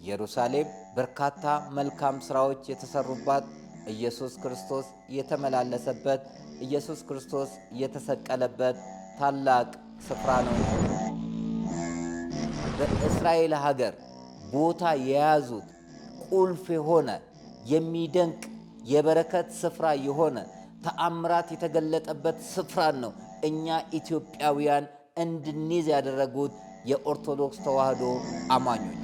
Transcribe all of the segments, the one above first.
ኢየሩሳሌም በርካታ መልካም ሥራዎች የተሰሩባት፣ ኢየሱስ ክርስቶስ የተመላለሰበት፣ ኢየሱስ ክርስቶስ የተሰቀለበት ታላቅ ስፍራ ነው። በእስራኤል ሀገር ቦታ የያዙት ቁልፍ የሆነ የሚደንቅ የበረከት ስፍራ የሆነ ተአምራት የተገለጠበት ስፍራን ነው እኛ ኢትዮጵያውያን እንድንይዝ ያደረጉት የኦርቶዶክስ ተዋሕዶ አማኞች።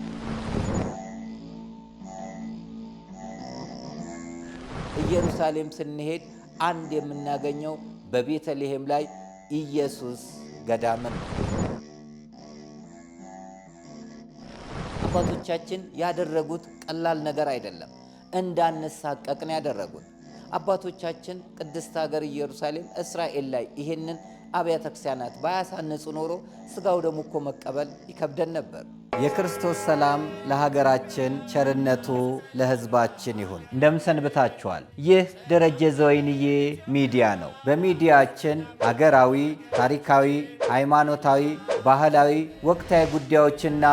ኢየሩሳሌም ስንሄድ አንድ የምናገኘው በቤተልሔም ላይ ኢየሱስ ገዳምን ነው። አባቶቻችን ያደረጉት ቀላል ነገር አይደለም። እንዳንሳቀቅ ነው ያደረጉት። አባቶቻችን ቅድስት ሀገር ኢየሩሳሌም እስራኤል ላይ ይሄንን አብያተ ክርስቲያናት ባያሳንጹ ኖሮ ስጋው ደሙ እኮ መቀበል ይከብደን ነበር። የክርስቶስ ሰላም ለሀገራችን፣ ቸርነቱ ለሕዝባችን ይሁን። እንደምሰንብታችኋል። ይህ ደረጀ ዘወይንዬ ሚዲያ ነው። በሚዲያችን ሀገራዊ፣ ታሪካዊ፣ ሃይማኖታዊ፣ ባህላዊ፣ ወቅታዊ ጉዳዮችና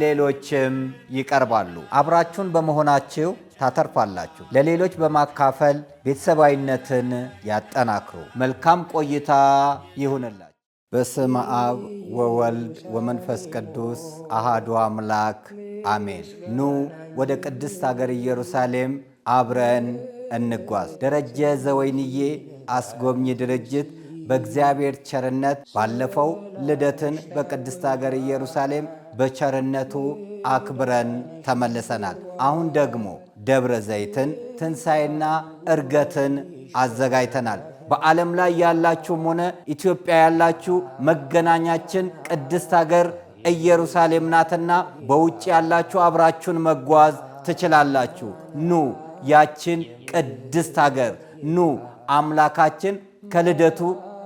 ሌሎችም ይቀርባሉ። አብራችሁን በመሆናችሁ ታተርፋላችሁ። ለሌሎች በማካፈል ቤተሰባዊነትን ያጠናክሩ። መልካም ቆይታ ይሁንላችሁ። በስመ አብ ወወልድ ወመንፈስ ቅዱስ አሃዱ አምላክ አሜን። ኑ ወደ ቅድስት ሀገር ኢየሩሳሌም አብረን እንጓዝ። ደረጀ ዘወይንዬ አስጎብኚ ድርጅት በእግዚአብሔር ቸርነት ባለፈው ልደትን በቅድስት ሀገር ኢየሩሳሌም በቸርነቱ አክብረን ተመልሰናል። አሁን ደግሞ ደብረ ዘይትን፣ ትንሣኤና ዕርገትን አዘጋጅተናል። በዓለም ላይ ያላችሁም ሆነ ኢትዮጵያ ያላችሁ መገናኛችን ቅድስት ሀገር ኢየሩሳሌም ናትና በውጭ ያላችሁ አብራችሁን መጓዝ ትችላላችሁ። ኑ ያችን ቅድስት ሀገር፣ ኑ አምላካችን ከልደቱ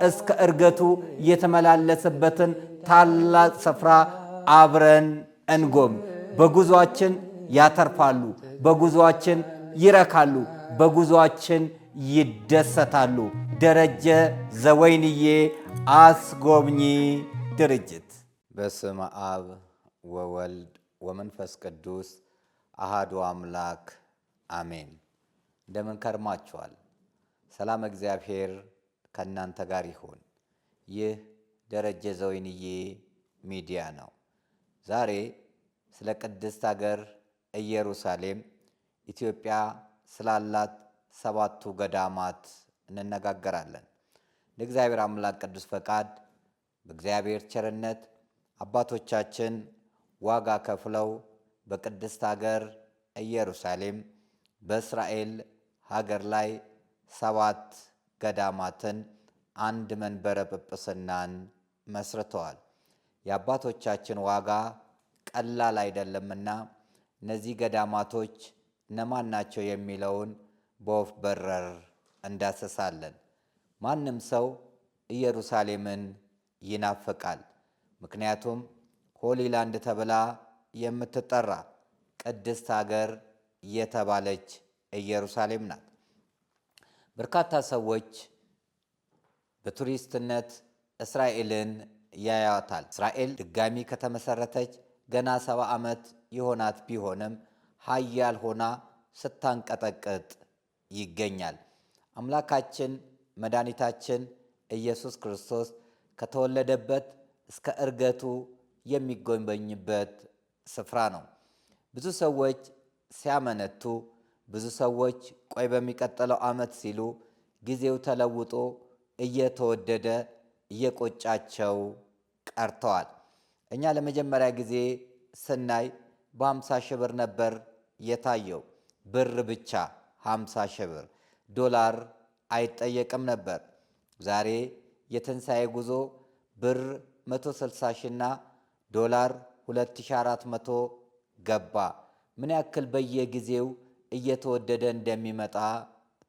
እስከ ዕርገቱ የተመላለሰበትን ታላቅ ስፍራ አብረን እንጎም። በጉዟችን ያተርፋሉ፣ በጉዟችን ይረካሉ፣ በጉዟችን ይደሰታሉ። ደረጀ ዘወይንዬ አስጎብኚ ድርጅት። በስመ አብ ወወልድ ወመንፈስ ቅዱስ አሃዱ አምላክ አሜን። እንደምን ከርማችኋል? ሰላም እግዚአብሔር ከእናንተ ጋር ይሁን። ይህ ደረጀ ዘወይንዬ ሚዲያ ነው። ዛሬ ስለ ቅድስት ሀገር ኢየሩሳሌም ኢትዮጵያ ስላላት 7ቱ ገዳማት እንነጋገራለን። ለእግዚአብሔር አምላክ ቅዱስ ፈቃድ በእግዚአብሔር ቸርነት አባቶቻችን ዋጋ ከፍለው በቅድስት ሀገር ኢየሩሳሌም በእስራኤል ሀገር ላይ 7 ገዳማትን፣ አንድ መንበረ ጵጵስናን መስርተዋል። የአባቶቻችን ዋጋ ቀላል አይደለምና እነዚህ ገዳማቶች እነማን ናቸው የሚለውን በወፍ በረር እንዳሰሳለን። ማንም ሰው ኢየሩሳሌምን ይናፍቃል። ምክንያቱም ሆሊላንድ ተብላ የምትጠራ ቅድስት ሀገር የተባለች ኢየሩሳሌም ናት። በርካታ ሰዎች በቱሪስትነት እስራኤልን ያያታል። እስራኤል ድጋሚ ከተመሰረተች ገና 70 ዓመት የሆናት ቢሆንም ኃያል ሆና ስታንቀጠቅጥ ይገኛል። አምላካችን መድኃኒታችን ኢየሱስ ክርስቶስ ከተወለደበት እስከ ዕርገቱ የሚጎበኝበት ስፍራ ነው። ብዙ ሰዎች ሲያመነቱ፣ ብዙ ሰዎች ቆይ በሚቀጥለው ዓመት ሲሉ ጊዜው ተለውጦ እየተወደደ እየቆጫቸው ቀርተዋል። እኛ ለመጀመሪያ ጊዜ ስናይ በ50 ሺህ ብር ነበር የታየው። ብር ብቻ 50 ሺህ ብር፣ ዶላር አይጠየቅም ነበር። ዛሬ የትንሣኤ ጉዞ ብር 160 ሺና ዶላር 2400 ገባ። ምን ያክል በየጊዜው እየተወደደ እንደሚመጣ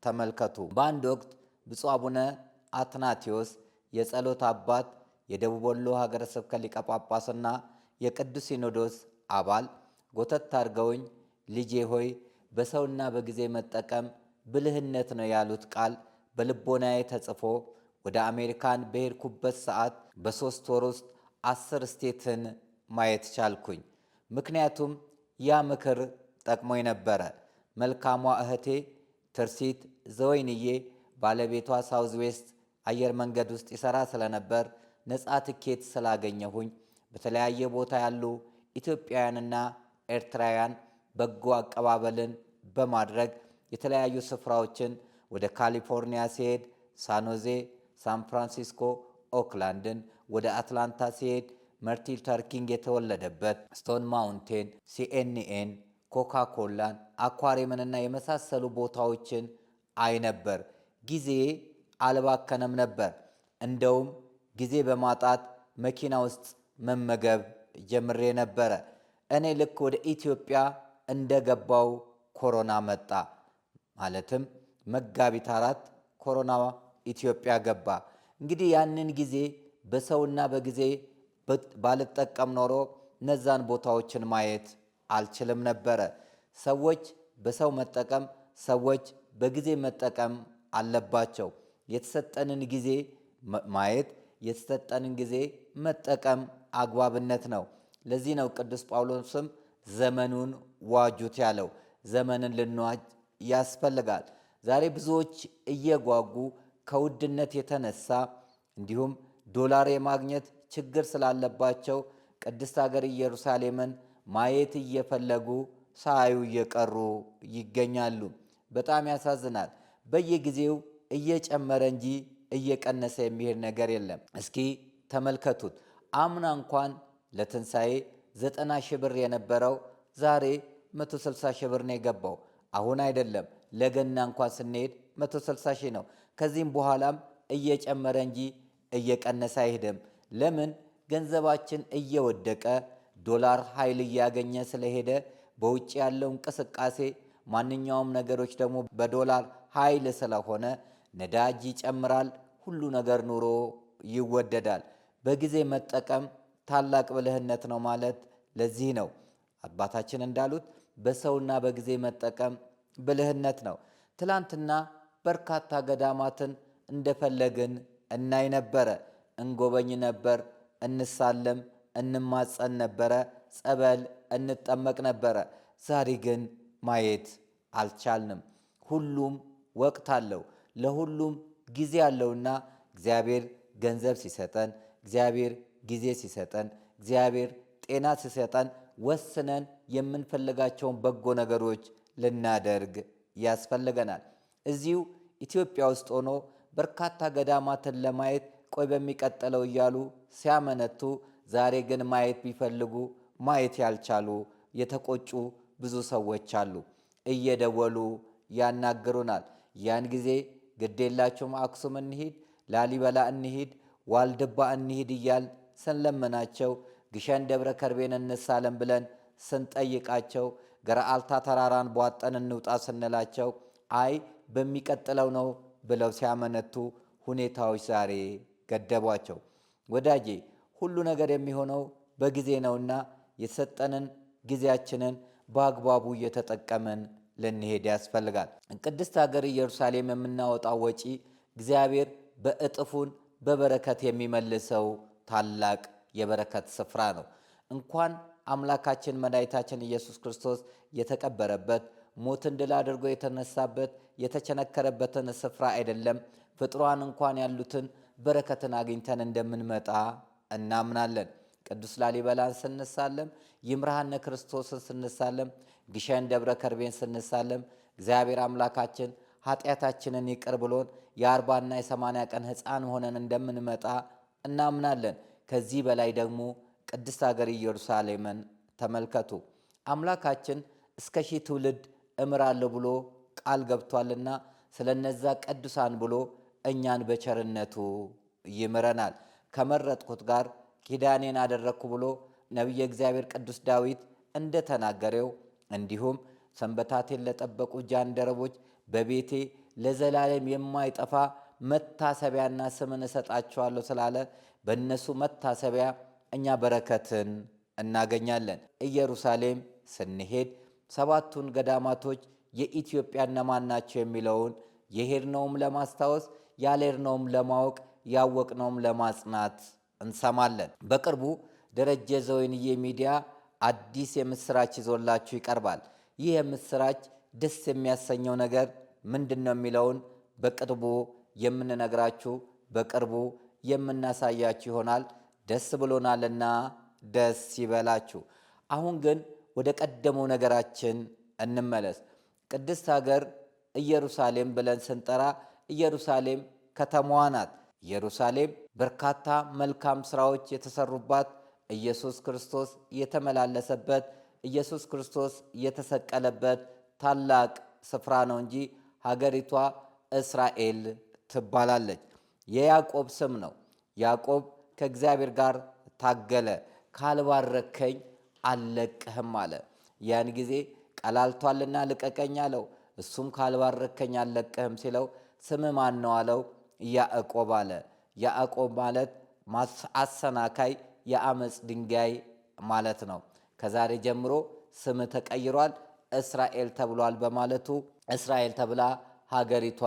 ተመልከቱ። በአንድ ወቅት ብፁዕ አቡነ አትናቴዎስ የጸሎት አባት፣ የደቡብ ወሎ ሀገረ ስብከት ሊቀ ጳጳስና የቅዱስ ሲኖዶስ አባል ጎተት አድርገውኝ ልጄ ሆይ በሰውና በጊዜ መጠቀም ብልህነት ነው ያሉት ቃል በልቦናዬ ተጽፎ ወደ አሜሪካን በሄድኩበት ሰዓት በ3 ወር ውስጥ 10 ስቴትን ማየት ቻልኩኝ። ምክንያቱም ያ ምክር ጠቅሞኝ ነበረ። መልካሟ እህቴ ትርሲት ዘወይንዬ ባለቤቷ ሳውዝ ዌስት አየር መንገድ ውስጥ ይሠራ ስለነበር ነፃ ትኬት ስላገኘሁኝ በተለያየ ቦታ ያሉ ኢትዮጵያውያንና ኤርትራውያን በጎ አቀባበልን በማድረግ የተለያዩ ስፍራዎችን ወደ ካሊፎርኒያ ሲሄድ ሳንሆዜ፣ ሳን ፍራንሲስኮ፣ ኦክላንድን፣ ወደ አትላንታ ሲሄድ ማርቲን ሉተር ኪንግ የተወለደበት ስቶን ማውንቴን፣ ሲኤንኤን፣ ኮካ ኮላን፣ አኳሪየምንና የመሳሰሉ ቦታዎችን አይ ነበር። ጊዜ አልባከነም ነበር። እንደውም ጊዜ በማጣት መኪና ውስጥ መመገብ ጀምሬ ነበረ። እኔ ልክ ወደ ኢትዮጵያ እንደገባው ኮሮና መጣ። ማለትም መጋቢት 4 ኮሮና ኢትዮጵያ ገባ። እንግዲህ ያንን ጊዜ በሰውና በጊዜ ባልጠቀም ኖሮ እነዛን ቦታዎችን ማየት አልችልም ነበረ። ሰዎች በሰው መጠቀም፣ ሰዎች በጊዜ መጠቀም አለባቸው። የተሰጠንን ጊዜ ማየት፣ የተሰጠንን ጊዜ መጠቀም አግባብነት ነው። ለዚህ ነው ቅዱስ ጳውሎስም ዘመኑን ዋጁት ያለው። ዘመንን ልንዋጅ ያስፈልጋል። ዛሬ ብዙዎች እየጓጉ ከውድነት የተነሳ እንዲሁም ዶላር የማግኘት ችግር ስላለባቸው ቅድስት ሀገር ኢየሩሳሌምን ማየት እየፈለጉ ሳያዩ እየቀሩ ይገኛሉ። በጣም ያሳዝናል። በየጊዜው እየጨመረ እንጂ እየቀነሰ የሚሄድ ነገር የለም። እስኪ ተመልከቱት። አምና እንኳን ለትንሣኤ 90 ሺህ ብር የነበረው ዛሬ 160 ሺህ ብር ነው የገባው። አሁን አይደለም ለገና እንኳን ስንሄድ 160 ሺህ ነው። ከዚህም በኋላም እየጨመረ እንጂ እየቀነሰ አይሄድም። ለምን? ገንዘባችን እየወደቀ ዶላር ኃይል እያገኘ ስለሄደ በውጭ ያለው እንቅስቃሴ ማንኛውም ነገሮች ደግሞ በዶላር ኃይል ስለሆነ ነዳጅ ይጨምራል። ሁሉ ነገር ኑሮ ይወደዳል። በጊዜ መጠቀም ታላቅ ብልህነት ነው ማለት ለዚህ ነው። አባታችን እንዳሉት በሰውና በጊዜ መጠቀም ብልህነት ነው። ትላንትና በርካታ ገዳማትን እንደፈለግን እናይ ነበረ፣ እንጎበኝ ነበር፣ እንሳለም፣ እንማጸን ነበረ፣ ጸበል እንጠመቅ ነበረ። ዛሬ ግን ማየት አልቻልንም። ሁሉም ወቅት አለው፣ ለሁሉም ጊዜ አለውና እግዚአብሔር ገንዘብ ሲሰጠን፣ እግዚአብሔር ጊዜ ሲሰጠን፣ እግዚአብሔር ጤና ሲሰጠን ወስነን የምንፈልጋቸውን በጎ ነገሮች ልናደርግ ያስፈልገናል። እዚሁ ኢትዮጵያ ውስጥ ሆኖ በርካታ ገዳማትን ለማየት ቆይ በሚቀጥለው እያሉ ሲያመነቱ፣ ዛሬ ግን ማየት ቢፈልጉ ማየት ያልቻሉ የተቆጩ ብዙ ሰዎች አሉ። እየደወሉ ያናግሩናል። ያን ጊዜ ግዴላችሁም አክሱም እንሂድ፣ ላሊበላ እንሂድ፣ ዋልድባ እንሂድ እያል ስንለምናቸው፣ ግሸን ደብረ ከርቤን እንሳለም ብለን ስንጠይቃቸው፣ ገረአልታ ተራራን ቧጠን እንውጣ ስንላቸው አይ በሚቀጥለው ነው ብለው ሲያመነቱ ሁኔታዎች ዛሬ ገደቧቸው። ወዳጄ ሁሉ ነገር የሚሆነው በጊዜ ነውና የተሰጠንን ጊዜያችንን በአግባቡ እየተጠቀምን ልንሄድ ያስፈልጋል። ቅድስት ሀገር ኢየሩሳሌም የምናወጣው ወጪ እግዚአብሔር በእጥፉን በበረከት የሚመልሰው ታላቅ የበረከት ስፍራ ነው። እንኳን አምላካችን መድኃኒታችን ኢየሱስ ክርስቶስ የተቀበረበት ሞትን ድል አድርጎ የተነሳበት የተቸነከረበትን ስፍራ አይደለም፣ ፍጥሯን እንኳን ያሉትን በረከትን አግኝተን እንደምንመጣ እናምናለን። ቅዱስ ላሊበላን ስንሳለም፣ ይምርሃነ ክርስቶስን ስንሳለም፣ ግሸን ደብረ ከርቤን ስንሳለም እግዚአብሔር አምላካችን ኃጢአታችንን ይቅር ብሎን የ40ና የ80 ቀን ሕፃን ሆነን እንደምንመጣ እናምናለን። ከዚህ በላይ ደግሞ ቅድስት ሀገር ኢየሩሳሌምን ተመልከቱ። አምላካችን እስከ 1000 ትውልድ እምራለሁ ብሎ ቃል ገብቷልና ስለነዛ ቅዱሳን ብሎ እኛን በቸርነቱ ይምረናል። ከመረጥኩት ጋር ኪዳኔን አደረግኩ ብሎ ነቢየ እግዚአብሔር ቅዱስ ዳዊት እንደተናገረው እንዲሁም ሰንበታቴን ለጠበቁ ጃንደረቦች በቤቴ ለዘላለም የማይጠፋ መታሰቢያና ስምን እሰጣቸዋለሁ ስላለ በእነሱ መታሰቢያ እኛ በረከትን እናገኛለን። ኢየሩሳሌም ስንሄድ 7ቱን ገዳማቶች የኢትዮጵያ እነማን ናቸው የሚለውን የሄድነውም ለማስታወስ ያልሄድነውም ለማወቅ ያወቅነውም ለማጽናት እንሰማለን። በቅርቡ ደረጀ ዘወይንዬ ሚዲያ አዲስ የምስራች ይዞላችሁ ይቀርባል። ይህ የምስራች ደስ የሚያሰኘው ነገር ምንድን ነው የሚለውን በቅርቡ የምንነግራችሁ በቅርቡ የምናሳያችሁ ይሆናል። ደስ ብሎናልና ደስ ይበላችሁ። አሁን ግን ወደ ቀደመው ነገራችን እንመለስ። ቅድስት ሀገር ኢየሩሳሌም ብለን ስንጠራ ኢየሩሳሌም ከተማዋ ናት። ኢየሩሳሌም በርካታ መልካም ስራዎች የተሰሩባት፣ ኢየሱስ ክርስቶስ የተመላለሰበት፣ ኢየሱስ ክርስቶስ የተሰቀለበት ታላቅ ስፍራ ነው እንጂ ሀገሪቷ እስራኤል ትባላለች። የያዕቆብ ስም ነው። ያዕቆብ ከእግዚአብሔር ጋር ታገለ። ካልባረከኝ አልለቅህም አለ። ያን ጊዜ ቀላልቷልና ልቀቀኝ አለው። እሱም ካልባረከኝ አልለቅህም ሲለው ስም ማን ነው አለው። ያዕቆብ አለ። ያዕቆብ ማለት አሰናካይ፣ የአመፅ ድንጋይ ማለት ነው። ከዛሬ ጀምሮ ስም ተቀይሯል፣ እስራኤል ተብሏል በማለቱ እስራኤል ተብላ ሀገሪቷ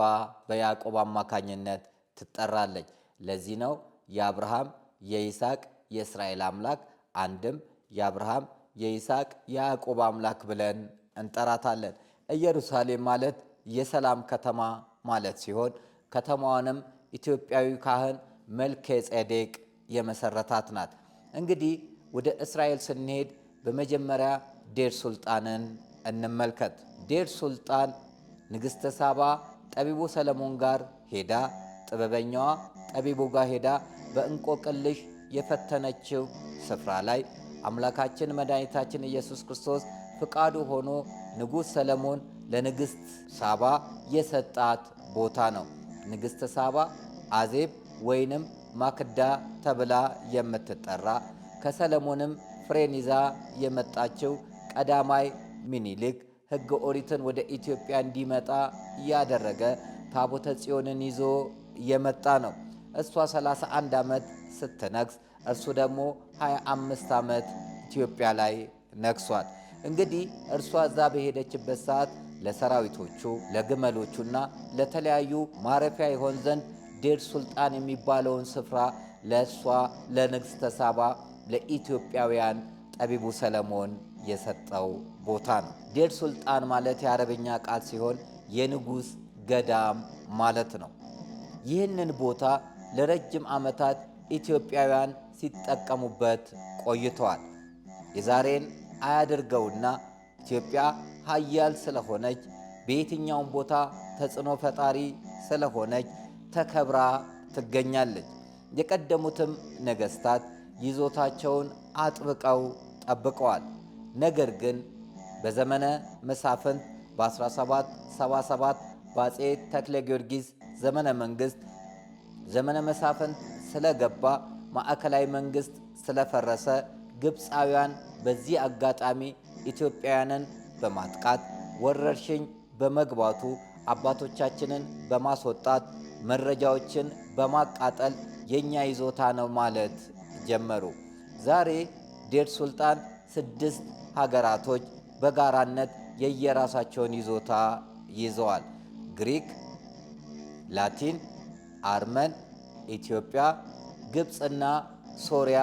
በያዕቆብ አማካኝነት ትጠራለች። ለዚህ ነው የአብርሃም የይስሐቅ የእስራኤል አምላክ አንድም የአብርሃም የይስሐቅ የያዕቆብ አምላክ ብለን እንጠራታለን። ኢየሩሳሌም ማለት የሰላም ከተማ ማለት ሲሆን ከተማዋንም ኢትዮጵያዊ ካህን መልከ ጼዴቅ የመሰረታት ናት። እንግዲህ ወደ እስራኤል ስንሄድ በመጀመሪያ ዴር ሱልጣንን እንመልከት። ዴር ሱልጣን ንግሥተ ሳባ ጠቢቡ ሰለሞን ጋር ሄዳ ጥበበኛዋ ጠቢቡ ጋር ሄዳ በእንቆቅልሽ የፈተነችው ስፍራ ላይ አምላካችን መድኃኒታችን ኢየሱስ ክርስቶስ ፍቃዱ ሆኖ ንጉሥ ሰለሞን ለንግሥት ሳባ የሰጣት ቦታ ነው። ንግሥተ ሳባ አዜብ ወይንም ማክዳ ተብላ የምትጠራ ከሰለሞንም ፍሬን ይዛ የመጣችው ቀዳማይ ሚኒሊክ ሕገ ኦሪትን ወደ ኢትዮጵያ እንዲመጣ ያደረገ ታቦተ ጽዮንን ይዞ የመጣ ነው። እሷ 31 ዓመት ስትነግስ እርሱ ደግሞ 25 ዓመት ኢትዮጵያ ላይ ነግሷል። እንግዲህ እርሷ እዛ በሄደችበት ሰዓት ለሰራዊቶቹ ለግመሎቹና ለተለያዩ ማረፊያ ይሆን ዘንድ ዴር ሱልጣን የሚባለውን ስፍራ ለእሷ ለንግሥተ ሳባ ለኢትዮጵያውያን ጠቢቡ ሰለሞን የሰጠው ቦታ ነው። ዴር ሱልጣን ማለት የአረብኛ ቃል ሲሆን የንጉሥ ገዳም ማለት ነው። ይህንን ቦታ ለረጅም ዓመታት ኢትዮጵያውያን ሲጠቀሙበት ቆይተዋል። የዛሬን አያድርገውና ኢትዮጵያ ሀያል ስለሆነች በየትኛውም ቦታ ተጽዕኖ ፈጣሪ ስለሆነች ተከብራ ትገኛለች። የቀደሙትም ነገሥታት ይዞታቸውን አጥብቀው ጠብቀዋል። ነገር ግን በዘመነ መሳፍንት በ1777 በአፄ ተክለ ጊዮርጊስ ዘመነ መንግሥት ዘመነ መሳፍንት ስለገባ ማዕከላዊ መንግሥት ስለፈረሰ ግብፃውያን በዚህ አጋጣሚ ኢትዮጵያውያንን በማጥቃት ወረርሽኝ በመግባቱ አባቶቻችንን በማስወጣት መረጃዎችን በማቃጠል የኛ ይዞታ ነው ማለት ጀመሩ። ዛሬ ዴር ሱልጣን 6 ሀገራቶች በጋራነት የየራሳቸውን ይዞታ ይዘዋል። ግሪክ፣ ላቲን፣ አርመን፣ ኢትዮጵያ፣ ግብፅና ሶሪያ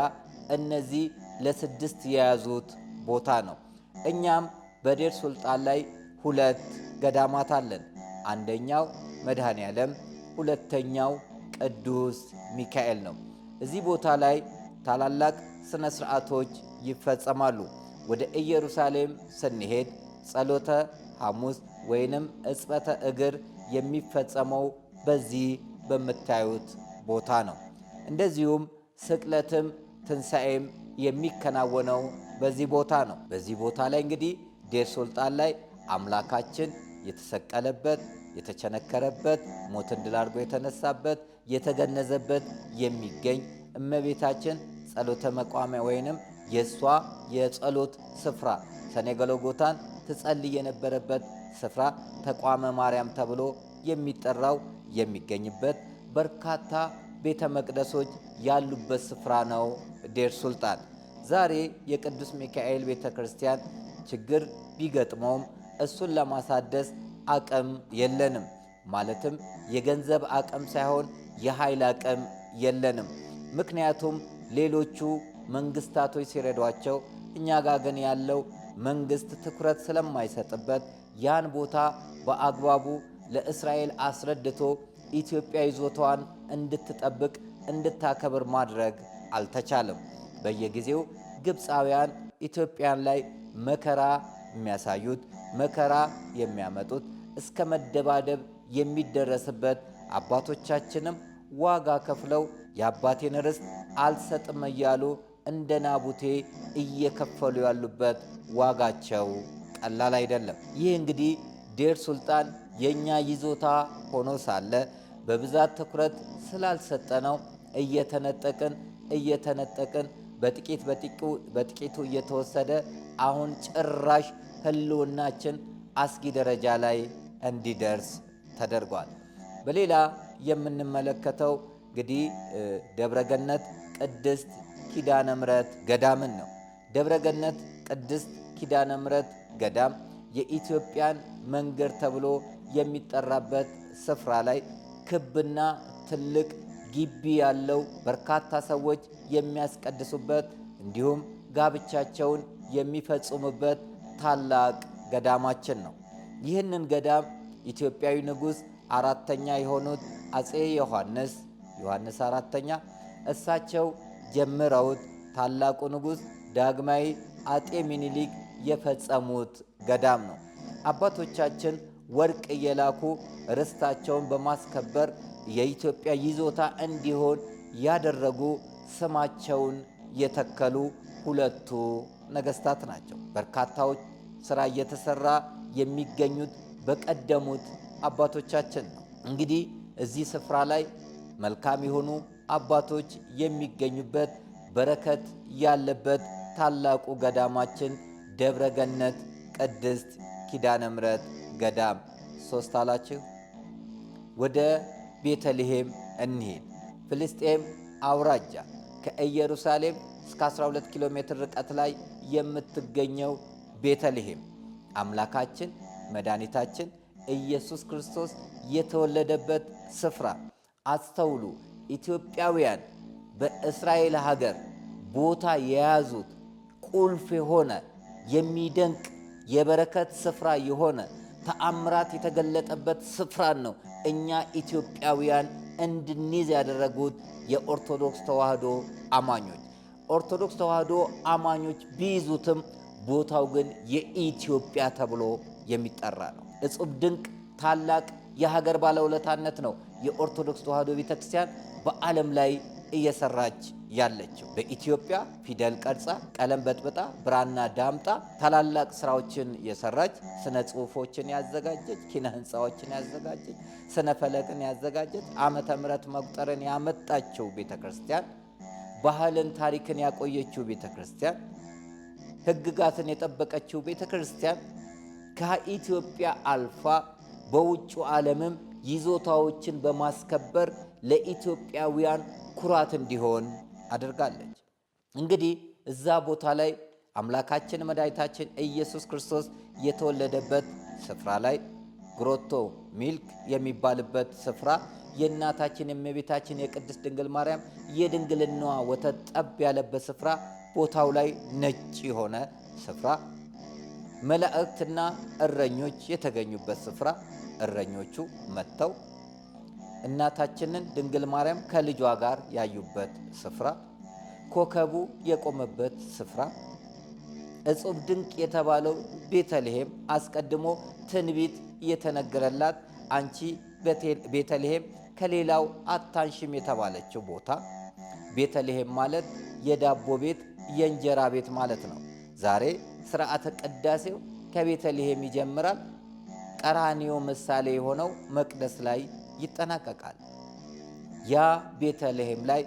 እነዚህ ለ6 የያዙት ቦታ ነው። እኛም በዴር ሱልጣን ላይ 2 ገዳማት አለን። አንደኛው መድኃኔ ዓለም፣ ሁለተኛው ቅዱስ ሚካኤል ነው። እዚህ ቦታ ላይ ታላላቅ ስነ ስርዓቶች ይፈጸማሉ። ወደ ኢየሩሳሌም ስንሄድ ጸሎተ ሐሙስ ወይንም እጽበተ እግር የሚፈጸመው በዚህ በምታዩት ቦታ ነው። እንደዚሁም ስቅለትም ትንሣኤም የሚከናወነው በዚህ ቦታ ነው። በዚህ ቦታ ላይ እንግዲህ ዴር ሱልጣን ላይ አምላካችን የተሰቀለበት፣ የተቸነከረበት፣ ሞትን ድል አድርጎ የተነሳበት፣ የተገነዘበት የሚገኝ እመቤታችን ጸሎተ መቋሚያ ወይንም የእሷ የጸሎት ስፍራ ሰኔ ጎልጎታን ትጸልይ የነበረበት ስፍራ ተቋመ ማርያም ተብሎ የሚጠራው የሚገኝበት በርካታ ቤተ መቅደሶች ያሉበት ስፍራ ነው ዴር ሱልጣን። ዛሬ የቅዱስ ሚካኤል ቤተ ክርስቲያን ችግር ቢገጥመውም እሱን ለማሳደስ አቅም የለንም። ማለትም የገንዘብ አቅም ሳይሆን የኃይል አቅም የለንም። ምክንያቱም ሌሎቹ መንግስታቶች ሲረዷቸው እኛ ጋር ግን ያለው መንግስት ትኩረት ስለማይሰጥበት ያን ቦታ በአግባቡ ለእስራኤል አስረድቶ ኢትዮጵያ ይዞታዋን እንድትጠብቅ እንድታከብር ማድረግ አልተቻለም። በየጊዜው ግብፃውያን ኢትዮጵያን ላይ መከራ የሚያሳዩት መከራ የሚያመጡት እስከ መደባደብ የሚደረስበት አባቶቻችንም ዋጋ ከፍለው የአባቴን ርስት አልሰጥም እያሉ እንደ ናቡቴ እየከፈሉ ያሉበት ዋጋቸው ቀላል አይደለም። ይህ እንግዲህ ዴር ሱልጣን የእኛ ይዞታ ሆኖ ሳለ በብዛት ትኩረት ስላልሰጠነው እየተነጠቅን በጥቂቱ እየተወሰደ አሁን ጭራሽ ህልውናችን አስጊ ደረጃ ላይ እንዲደርስ ተደርጓል። በሌላ የምንመለከተው እንግዲህ ደብረገነት ቅድስት ኪዳነ ምሕረት ገዳምን ነው። ደብረገነት ቅድስት ኪዳነ ምሕረት ገዳም የኢትዮጵያን መንገድ ተብሎ የሚጠራበት ስፍራ ላይ ክብና ትልቅ ግቢ ያለው በርካታ ሰዎች የሚያስቀድሱበት እንዲሁም ጋብቻቸውን የሚፈጽሙበት ታላቅ ገዳማችን ነው። ይህንን ገዳም ኢትዮጵያዊ ንጉሥ አራተኛ የሆኑት አፄ ዮሐንስ አራተኛ እሳቸው ጀምረውት ታላቁ ንጉሥ ዳግማዊ አጤ ሚኒሊክ የፈጸሙት ገዳም ነው። አባቶቻችን ወርቅ እየላኩ ርስታቸውን በማስከበር የኢትዮጵያ ይዞታ እንዲሆን ያደረጉ ስማቸውን የተከሉ ሁለቱ ነገስታት ናቸው። በርካታዎች ስራ እየተሰራ የሚገኙት በቀደሙት አባቶቻችን ነው። እንግዲህ እዚህ ስፍራ ላይ መልካም የሆኑ አባቶች የሚገኙበት በረከት ያለበት ታላቁ ገዳማችን ደብረገነት ቅድስት ኪዳነ ምሕረት ገዳም ሶስት አላችሁ። ወደ ቤተልሔም እንሂድ። ፍልስጤም አውራጃ ከኢየሩሳሌም እስከ 12 ኪሎ ሜትር ርቀት ላይ የምትገኘው ቤተልሔም አምላካችን መድኃኒታችን ኢየሱስ ክርስቶስ የተወለደበት ስፍራ። አስተውሉ። ኢትዮጵያውያን በእስራኤል ሀገር ቦታ የያዙት ቁልፍ የሆነ የሚደንቅ የበረከት ስፍራ የሆነ ተአምራት የተገለጠበት ስፍራን ነው እኛ ኢትዮጵያውያን እንድንይዝ ያደረጉት የኦርቶዶክስ ተዋህዶ አማኞች። ኦርቶዶክስ ተዋህዶ አማኞች ቢይዙትም ቦታው ግን የኢትዮጵያ ተብሎ የሚጠራ ነው። እጹብ ድንቅ ታላቅ የሀገር ባለውለታነት ነው የኦርቶዶክስ ተዋህዶ ቤተክርስቲያን በዓለም ላይ እየሰራች ያለችው። በኢትዮጵያ ፊደል ቀርጻ፣ ቀለም በጥብጣ፣ ብራና ዳምጣ ታላላቅ ስራዎችን የሰራች፣ ስነ ጽሁፎችን ያዘጋጀች፣ ኪነ ህንፃዎችን ያዘጋጀች፣ ስነ ፈለቅን ያዘጋጀች፣ ዓመተ ምሕረት መቁጠርን ያመጣችው ቤተክርስቲያን፣ ባህልን ታሪክን ያቆየችው ቤተክርስቲያን፣ ህግጋትን የጠበቀችው ቤተክርስቲያን ከኢትዮጵያ አልፋ በውጭ ዓለምም ይዞታዎችን በማስከበር ለኢትዮጵያውያን ኩራት እንዲሆን አድርጋለች። እንግዲህ እዛ ቦታ ላይ አምላካችን መድኃኒታችን ኢየሱስ ክርስቶስ የተወለደበት ስፍራ ላይ ግሮቶ ሚልክ የሚባልበት ስፍራ የእናታችን የእመቤታችን የቅድስት ድንግል ማርያም የድንግልናዋ ወተት ጠብ ያለበት ስፍራ፣ ቦታው ላይ ነጭ የሆነ ስፍራ፣ መላእክትና እረኞች የተገኙበት ስፍራ፣ እረኞቹ መጥተው እናታችንን ድንግል ማርያም ከልጇ ጋር ያዩበት ስፍራ፣ ኮከቡ የቆመበት ስፍራ፣ እጹብ ድንቅ የተባለው ቤተልሔም አስቀድሞ ትንቢት የተነገረላት አንቺ ቤተልሔም ከሌላው አታንሽም የተባለችው ቦታ። ቤተልሔም ማለት የዳቦ ቤት የእንጀራ ቤት ማለት ነው። ዛሬ ስርዓተ ቅዳሴው ከቤተልሔም ይጀምራል። ቀራንዮ ምሳሌ የሆነው መቅደስ ላይ ይጠናቀቃል። ያ ቤተልሔም ላይ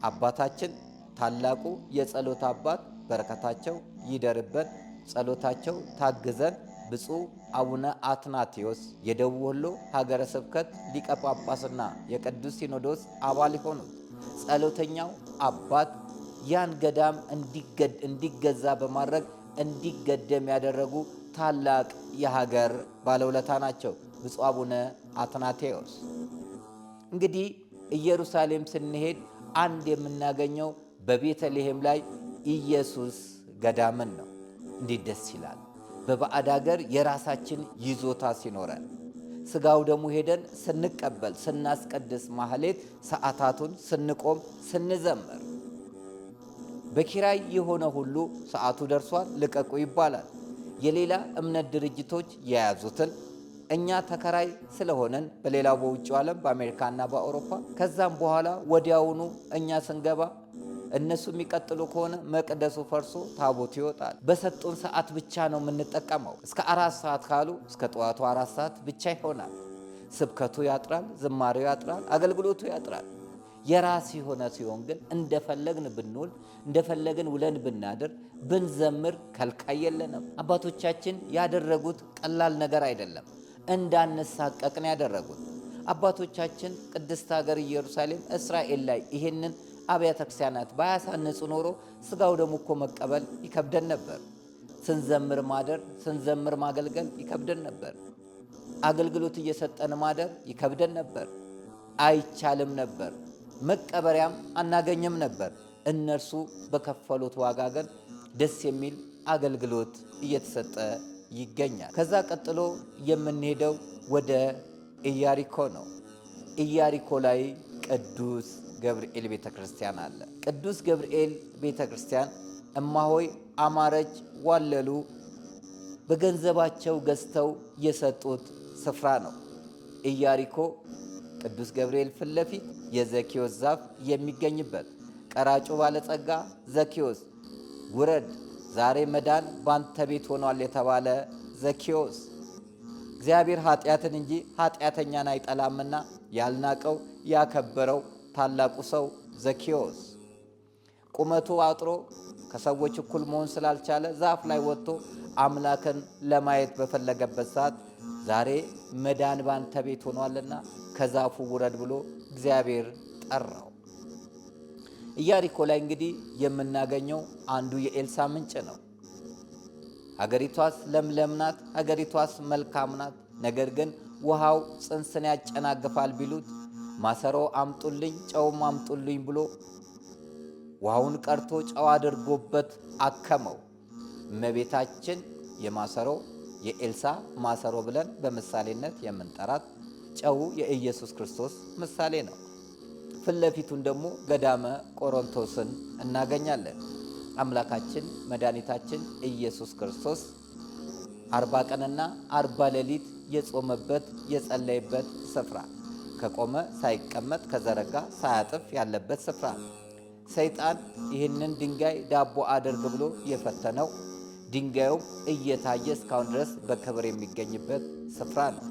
አባታችን ታላቁ የጸሎት አባት በረከታቸው ይደርበት፣ ጸሎታቸው ታግዘን ብፁዕ አቡነ አትናቴዎስ የደቡብ ወሎ ሀገረ ስብከት ሊቀ ጳጳስና የቅዱስ ሲኖዶስ አባል የሆኑት ጸሎተኛው አባት ያን ገዳም እንዲገዛ በማድረግ እንዲገደም ያደረጉ ታላቅ የሀገር ባለውለታ ናቸው ብፁዕ አቡነ አትናቴዎስ። እንግዲህ ኢየሩሳሌም ስንሄድ አንድ የምናገኘው በቤተልሔም ላይ ኢየሱስ ገዳምን ነው። እንዴት ደስ ይላል! በባዕድ አገር የራሳችን ይዞታ ሲኖረን ሥጋው ደግሞ ሄደን ስንቀበል፣ ስናስቀድስ፣ ማህሌት ሰዓታቱን ስንቆም፣ ስንዘምር በኪራይ የሆነ ሁሉ ሰዓቱ ደርሷል ልቀቁ ይባላል። የሌላ እምነት ድርጅቶች የያዙትን እኛ ተከራይ ስለሆነን በሌላው በውጭው ዓለም በአሜሪካና በአውሮፓ ከዛም በኋላ ወዲያውኑ እኛ ስንገባ እነሱ የሚቀጥሉ ከሆነ መቅደሱ ፈርሶ ታቦት ይወጣል። በሰጡን ሰዓት ብቻ ነው የምንጠቀመው። እስከ 4 ሰዓት ካሉ እስከ ጠዋቱ 4 ሰዓት ብቻ ይሆናል። ስብከቱ ያጥራል፣ ዝማሬው ያጥራል፣ አገልግሎቱ ያጥራል። የራስ የሆነ ሲሆን ግን እንደፈለግን ብንውል እንደፈለግን ውለን ብናድር ብንዘምር ከልካይ የለንም። አባቶቻችን ያደረጉት ቀላል ነገር አይደለም። እንዳንሳቀቅን ያደረጉት አባቶቻችን ቅድስት ሀገር ኢየሩሳሌም እስራኤል ላይ ይሄንን አብያተ ክርስቲያናት ባያሳንጹ ኖሮ ሥጋው ደግሞ እኮ መቀበል ይከብደን ነበር። ስንዘምር ማደር፣ ስንዘምር ማገልገል ይከብደን ነበር። አገልግሎት እየሰጠን ማደር ይከብደን ነበር። አይቻልም ነበር። መቀበሪያም አናገኝም ነበር። እነርሱ በከፈሉት ዋጋ ግን ደስ የሚል አገልግሎት እየተሰጠ ይገኛል። ከዛ ቀጥሎ የምንሄደው ወደ ኢያሪኮ ነው። ኢያሪኮ ላይ ቅዱስ ገብርኤል ቤተ ክርስቲያን አለ። ቅዱስ ገብርኤል ቤተ ክርስቲያን እማሆይ አማረች ዋለሉ በገንዘባቸው ገዝተው የሰጡት ስፍራ ነው። ኢያሪኮ ቅዱስ ገብርኤል ፊት ለፊት የዘኪዮስ ዛፍ የሚገኝበት ቀራጩ ባለጸጋ ዘኪዮስ ውረድ፣ ዛሬ መዳን ባንተ ቤት ሆኗል የተባለ ዘኪዮስ እግዚአብሔር ኃጢአትን እንጂ ኃጢአተኛን አይጠላምና ያልናቀው ያከበረው ታላቁ ሰው ዘኪዮስ ቁመቱ አጥሮ ከሰዎች እኩል መሆን ስላልቻለ ዛፍ ላይ ወጥቶ አምላክን ለማየት በፈለገበት ሰዓት ዛሬ መዳን ባንተ ቤት ሆኗልና ከዛፉ ውረድ ብሎ እግዚአብሔር ጠራው። ኢያሪኮ ላይ እንግዲህ የምናገኘው አንዱ የኤልሳ ምንጭ ነው። ሀገሪቷስ ለምለም ናት፣ ሀገሪቷስ መልካም ናት። ነገር ግን ውሃው ጽንስን ያጨናግፋል ቢሉት ማሰሮ አምጡልኝ ጨውም አምጡልኝ ብሎ ውሃውን ቀርቶ ጨው አድርጎበት አከመው። እመቤታችን የማሰሮ የኤልሳ ማሰሮ ብለን በምሳሌነት የምንጠራት ጨው የኢየሱስ ክርስቶስ ምሳሌ ነው። ፊት ለፊቱን ደግሞ ገዳመ ቆሮንቶስን እናገኛለን። አምላካችን መድኃኒታችን ኢየሱስ ክርስቶስ 40 ቀንና 40 ሌሊት የጾመበት የጸለየበት ስፍራ፣ ከቆመ ሳይቀመጥ ከዘረጋ ሳያጥፍ ያለበት ስፍራ፣ ሰይጣን ይህንን ድንጋይ ዳቦ አድርግ ብሎ የፈተነው ድንጋዩም እየታየ እስካሁን ድረስ በክብር የሚገኝበት ስፍራ ነው።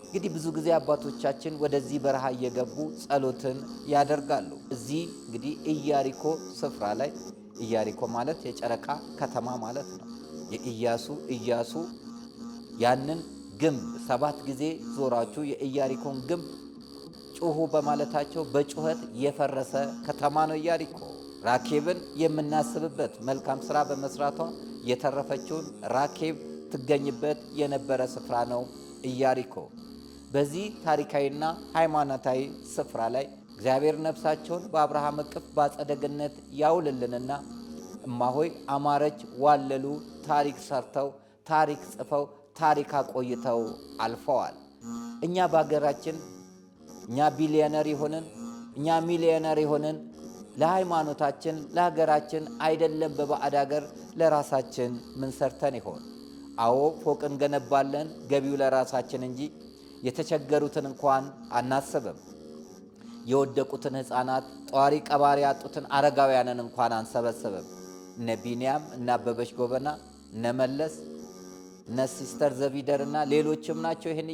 እንግዲህ ብዙ ጊዜ አባቶቻችን ወደዚህ በረሃ እየገቡ ጸሎትን ያደርጋሉ። እዚህ እንግዲህ ኢያሪኮ ስፍራ ላይ ኢያሪኮ ማለት የጨረቃ ከተማ ማለት ነው። ኢያሱ ያንን ግንብ 7 ጊዜ ዞራችሁ የኢያሪኮን ግንብ ጩሁ በማለታቸው በጩኸት የፈረሰ ከተማ ነው ኢያሪኮ። ራኬብን የምናስብበት መልካም ስራ በመስራቷ የተረፈችውን ራኬብ ትገኝበት የነበረ ስፍራ ነው ኢያሪኮ። በዚህ ታሪካዊና ሃይማኖታዊ ስፍራ ላይ እግዚአብሔር ነፍሳቸውን በአብርሃም እቅፍ በአጸደ ገነት ያውልልንና እማሆይ አማረች ዋለሉ ታሪክ ሰርተው ታሪክ ጽፈው ታሪክ አቆይተው አልፈዋል። እኛ በሀገራችን እኛ ቢሊዮነር ይሆንን እኛ ሚሊዮነር ይሆንን ለሃይማኖታችን ለሀገራችን አይደለም በባዕድ ሀገር ለራሳችን ምን ሰርተን ይሆን? አዎ ፎቅ እንገነባለን ገቢው ለራሳችን እንጂ የተቸገሩትን እንኳን አናስብም። የወደቁትን ሕፃናት ጧሪ ቀባሪ ያጡትን አረጋውያንን እንኳን አንሰበስብም። እነ ቢንያም እነ አበበች ጎበና እነ መለስ እነ ሲስተር ዘቢደርና ሌሎችም ናቸው ይህን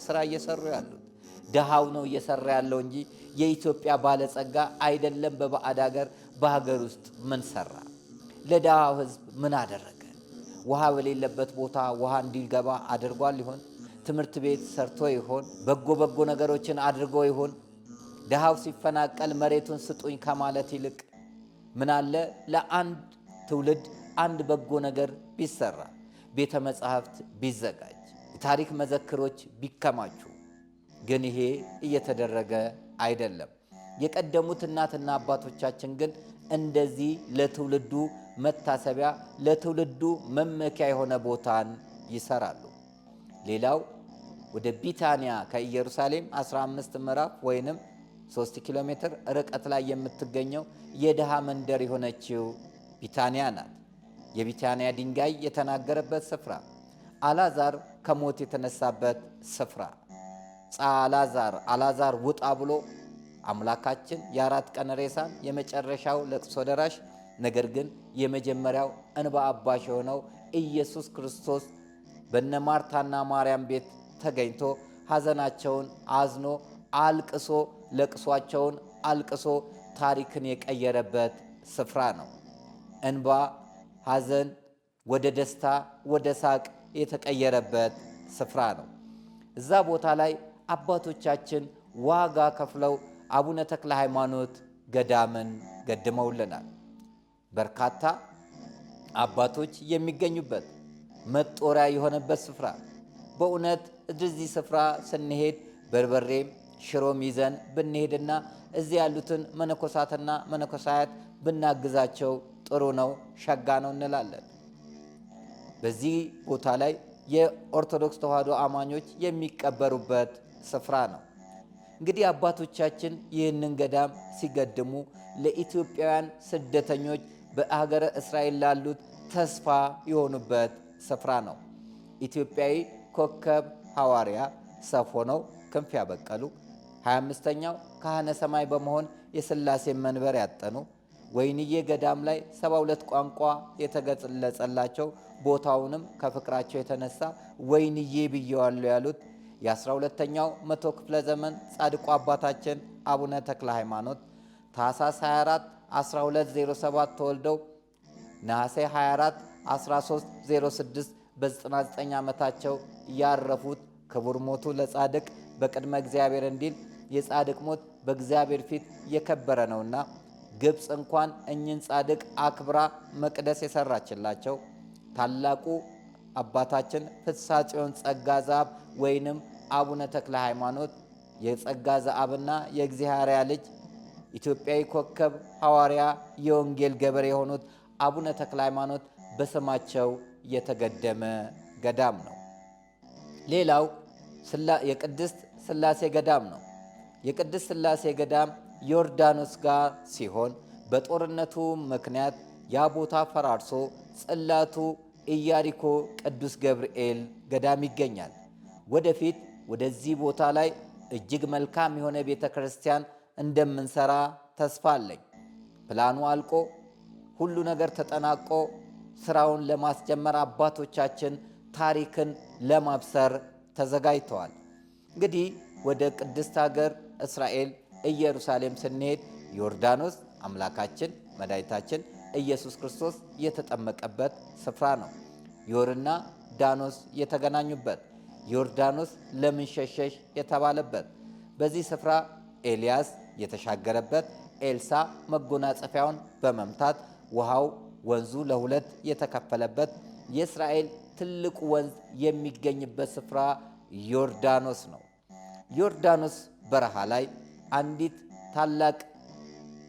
ስራ እየሰሩ ያሉት። ድሃው ነው እየሰራ ያለው እንጂ የኢትዮጵያ ባለጸጋ አይደለም። በባዕድ ሀገር በሀገር ውስጥ ምን ሰራ? ለድሃው ሕዝብ ምን አደረገ? ውሃ በሌለበት ቦታ ውሃ እንዲገባ አድርጓል ይሆን? ትምህርት ቤት ሰርቶ ይሆን? በጎ ነገሮችን አድርጎ ይሆን? ድሃው ሲፈናቀል መሬቱን ስጡኝ ከማለት ይልቅ ምን አለ ለአንድ ትውልድ አንድ በጎ ነገር ቢሰራ፣ ቤተ መጻሕፍት ቢዘጋጅ፣ የታሪክ መዘክሮች ቢከማቹ። ግን ይሄ እየተደረገ አይደለም። የቀደሙት እናትና አባቶቻችን ግን እንደዚህ ለትውልዱ መታሰቢያ ለትውልዱ መመኪያ የሆነ ቦታን ይሰራሉ። ሌላው ወደ ቢታንያ ከኢየሩሳሌም 15 ምዕራፍ ወይንም 3 ኪሎ ሜትር ርቀት ላይ የምትገኘው የድሃ መንደር የሆነችው ቢታንያ ናት። የቢታንያ ድንጋይ የተናገረበት ስፍራ፣ አልዓዛር ከሞት የተነሳበት ስፍራ፣ አልዓዛር ውጣ ብሎ አምላካችን የ4 ቀን ሬሳን የመጨረሻው ለቅሶ ደራሽ ነገር ግን የመጀመሪያው እንባ አባሽ የሆነው ኢየሱስ ክርስቶስ በነ ማርታና ማርያም ቤት ተገኝቶ ሐዘናቸውን አዝኖ አልቅሶ ለቅሷቸውን አልቅሶ ታሪክን የቀየረበት ስፍራ ነው። እንባ ሐዘን ወደ ደስታ ወደ ሳቅ የተቀየረበት ስፍራ ነው። እዛ ቦታ ላይ አባቶቻችን ዋጋ ከፍለው አቡነ ተክለ ሃይማኖት ገዳምን ገድመውልናል። በርካታ አባቶች የሚገኙበት መጦሪያ የሆነበት ስፍራ። በእውነት እዚህ ስፍራ ስንሄድ በርበሬም ሽሮም ይዘን ብንሄድና እዚህ ያሉትን መነኮሳትና መነኮሳያት ብናግዛቸው ጥሩ ነው፣ ሸጋ ነው እንላለን። በዚህ ቦታ ላይ የኦርቶዶክስ ተዋሕዶ አማኞች የሚቀበሩበት ስፍራ ነው። እንግዲህ አባቶቻችን ይህንን ገዳም ሲገድሙ ለኢትዮጵያውያን ስደተኞች በአገረ እስራኤል ላሉት ተስፋ የሆኑበት ስፍራ ነው። ኢትዮጵያዊ ኮከብ ሐዋርያ ሰፍ ሆነው ክንፍ ያበቀሉ፣ 25ኛው ካህነ ሰማይ በመሆን የሥላሴ መንበር ያጠኑ፣ ወይንዬ ገዳም ላይ 72 ቋንቋ የተገለጸላቸው ቦታውንም ከፍቅራቸው የተነሳ ወይንዬ ብየዋለሁ ያሉት የ12ኛው መቶ ክፍለ ዘመን ጻድቁ አባታችን አቡነ ተክለ ሃይማኖት ታኅሳስ 24 1207 ተወልደው ነሐሴ 24 1306 በ99 ዓመታቸው ያረፉት ክቡር ሞቱ ለጻድቅ በቅድመ እግዚአብሔር እንዲል የጻድቅ ሞት በእግዚአብሔር ፊት የከበረ ነውና ግብፅ እንኳን እኝን ጻድቅ አክብራ መቅደስ የሰራችላቸው ታላቁ አባታችን ፍስሐ ጽዮን ጸጋ ዘአብ ወይንም አቡነ ተክለ ሃይማኖት የጸጋ ዘአብና የእግዚአብሔር ልጅ ኢትዮጵያዊ ኮከብ ሐዋርያ የወንጌል ገበሬ የሆኑት አቡነ ተክለ ሃይማኖት በስማቸው የተገደመ ገዳም ነው። ሌላው የቅድስት ሥላሴ ገዳም ነው። የቅድስት ሥላሴ ገዳም ዮርዳኖስ ጋር ሲሆን በጦርነቱ ምክንያት ያ ቦታ ፈራርሶ ጽላቱ ኢያሪኮ ቅዱስ ገብርኤል ገዳም ይገኛል። ወደፊት ወደዚህ ቦታ ላይ እጅግ መልካም የሆነ ቤተ ክርስቲያን እንደምንሰራ ተስፋ አለኝ። ፕላኑ አልቆ ሁሉ ነገር ተጠናቆ ስራውን ለማስጀመር አባቶቻችን ታሪክን ለማብሰር ተዘጋጅተዋል። እንግዲህ ወደ ቅድስት ሀገር እስራኤል ኢየሩሳሌም ስንሄድ ዮርዳኖስ አምላካችን መድኃኒታችን ኢየሱስ ክርስቶስ የተጠመቀበት ስፍራ ነው። ዮርና ዳኖስ የተገናኙበት፣ ዮርዳኖስ ለምን ሸሸሽ የተባለበት፣ በዚህ ስፍራ ኤልያስ የተሻገረበት፣ ኤልሳ መጎናጸፊያውን በመምታት ውሃው ወንዙ ለሁለት የተከፈለበት፣ የእስራኤል ትልቁ ወንዝ የሚገኝበት ስፍራ ዮርዳኖስ ነው። ዮርዳኖስ በረሃ ላይ አንዲት ታላቅ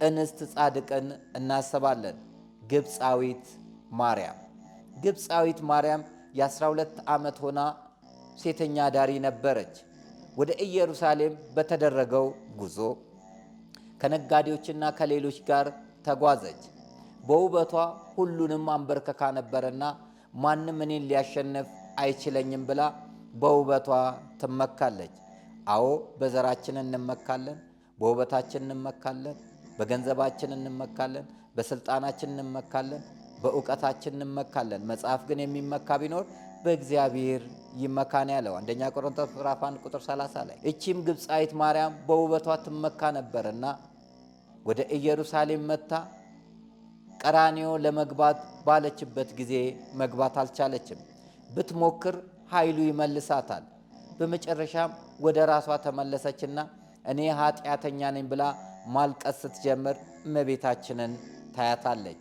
እንስት ጻድቅን እናስባለን። ግብፃዊት ማርያም። ግብፃዊት ማርያም የ12 ዓመት ሆና ሴተኛ ዳሪ ነበረች። ወደ ኢየሩሳሌም በተደረገው ጉዞ ከነጋዴዎችና ከሌሎች ጋር ተጓዘች። በውበቷ ሁሉንም አንበርክካ ነበርና ማንም እኔን ሊያሸንፍ አይችለኝም ብላ በውበቷ ትመካለች። አዎ በዘራችን እንመካለን፣ በውበታችን እንመካለን፣ በገንዘባችን እንመካለን፣ በስልጣናችን እንመካለን፣ በእውቀታችን እንመካለን። መጽሐፍ ግን የሚመካ ቢኖር በእግዚአብሔር ይመካን ያለው አንደኛ ቆሮንቶስ ምዕራፍ 1 ቁጥር 30 ላይ። እቺም ግብፃዊት ማርያም በውበቷ ትመካ ነበርና ወደ ኢየሩሳሌም መጥታ ቀራንዮ ለመግባት ባለችበት ጊዜ መግባት አልቻለችም። ብትሞክር ኃይሉ ይመልሳታል። በመጨረሻም ወደ ራሷ ተመለሰችና እኔ ኃጢአተኛ ነኝ ብላ ማልቀስ ስትጀምር እመቤታችንን ታያታለች።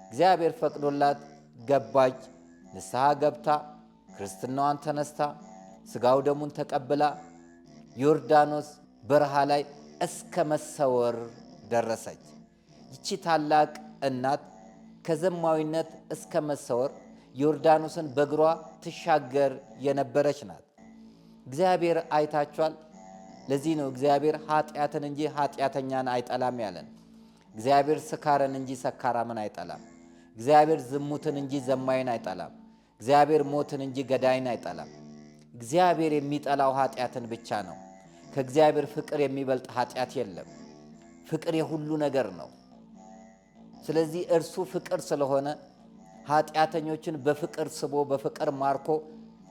እግዚአብሔር ፈቅዶላት ገባች። ንስሐ ገብታ ክርስትናዋን ተነስታ ሥጋው ደሙን ተቀብላ ዮርዳኖስ በረሃ ላይ እስከ መሰወር ደረሰች። ይቺ ታላቅ እናት ከዘማዊነት እስከ መሰወር ዮርዳኖስን በእግሯ ትሻገር የነበረች ናት። እግዚአብሔር አይታችኋል። ለዚህ ነው እግዚአብሔር ኃጢአትን እንጂ ኃጢአተኛን አይጠላም ያለን። እግዚአብሔር ስካርን እንጂ ሰካራምን አይጠላም። እግዚአብሔር ዝሙትን እንጂ ዘማይን አይጠላም። እግዚአብሔር ሞትን እንጂ ገዳይን አይጠላም። እግዚአብሔር የሚጠላው ኃጢአትን ብቻ ነው። ከእግዚአብሔር ፍቅር የሚበልጥ ኃጢአት የለም። ፍቅር የሁሉ ነገር ነው። ስለዚህ እርሱ ፍቅር ስለሆነ ኃጢአተኞችን በፍቅር ስቦ በፍቅር ማርኮ